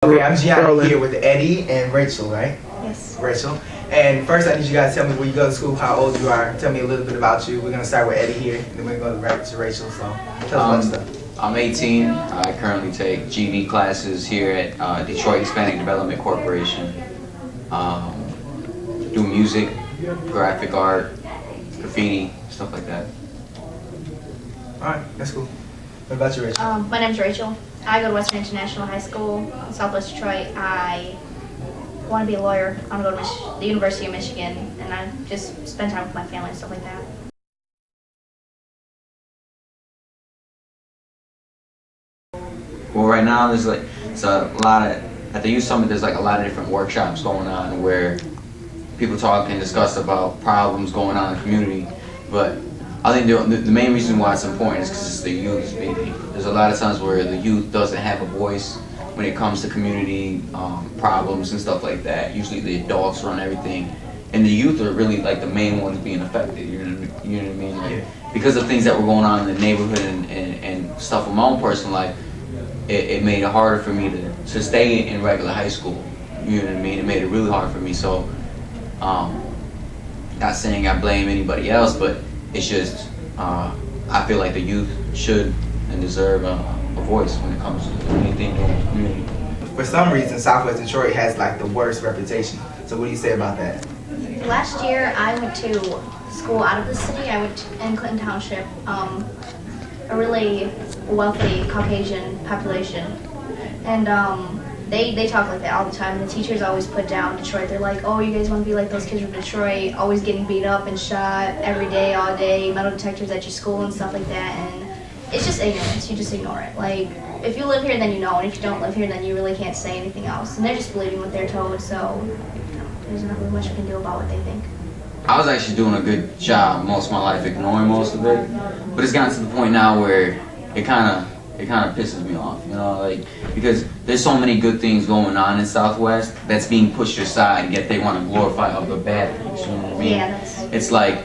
Okay, I'm Gianni here with Eddie and Rachel, right? Yes. Rachel. And first I need you guys to tell me where you go to school, how old you are. Tell me a little bit about you. We're going to start with Eddie here, and then we're going to go right to Rachel. So tell us about stuff. I'm 18. I currently take GD classes here at Detroit Hispanic Development Corporation. Do music, graphic art, graffiti, stuff like that. Alright, that's cool. What about you, Rachel? My name's Rachel. I go to Western International High School in Southwest Detroit. I want to be a lawyer. I want to go to the University of Michigan, and I just spend time with my family and stuff like that. Well, right now there's a lot of, at the Youth Summit there's like a lot of different workshops going on where people talk and discuss about problems going on in the community. But I think the main reason why it's important is because it's the youth speaking. There's a lot of times where the youth doesn't have a voice when it comes to community problems and stuff like that. Usually the adults run everything, and the youth are really like the main ones being affected. You know what I mean? Like, because of things that were going on in the neighborhood and stuff in my own personal life, it made it harder for me to stay in regular high school. You know what I mean? It made it really hard for me. So, not saying I blame anybody else, but it's just I feel like the youth should and deserve a voice when it comes to anything doing in the community. For some reason, Southwest Detroit has like the worst reputation. So what do you say about that? Last year, I went to school out of the city. I went in Clinton Township, a really wealthy Caucasian population, and they talk like that all the time. And the teachers always put down Detroit. They're like, "Oh, you guys want to be like those kids from Detroit, always getting beat up and shot every day, all day, metal detectors at your school and stuff like that." And it's just ignorance. You just ignore it. Like, if you live here, then you know, and if you don't live here, then you really can't say anything else. And they're just believing what they're told. So, there's not really much we can do about what they think. I was actually doing a good job most of my life ignoring most of it, but it's gotten to the point now where it kind of pisses me off, you know, like, because there's so many good things going on in Southwest that's being pushed aside, yet they want to glorify all the bad things. You know what I mean? Yeah, it's like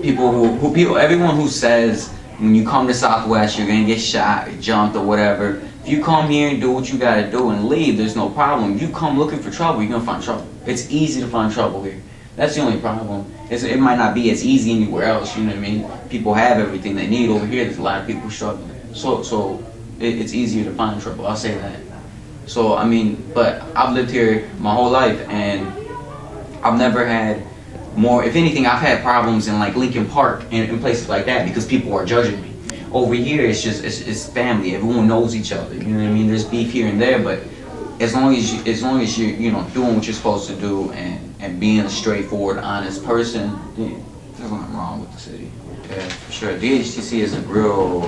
everyone who says when you come to Southwest you're gonna get shot, jumped, or whatever. If you come here and do what you gotta do and leave, there's no problem. If you come looking for trouble, you're gonna find trouble. It's easy to find trouble here. That's the only problem. It might not be as easy anywhere else, you know what I mean? People have everything they need. Over here, there's a lot of people struggling. So it's easier to find trouble, I'll say that. So, I mean, but I've lived here my whole life, and I've never had more, if anything, I've had problems in like Lincoln Park and places like that because people are judging me. Over here, it's just, it's family. Everyone knows each other, you know what I mean? There's beef here and there, but as long as you're you know, doing what you're supposed to do and being a straightforward, honest person, there's nothing wrong with the city. Yeah, for sure. DHTC is a real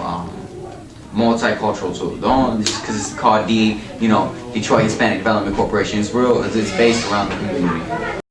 multicultural tool. Don't just because it's called Detroit Hispanic Development Corporation. It's real. It's based around the community.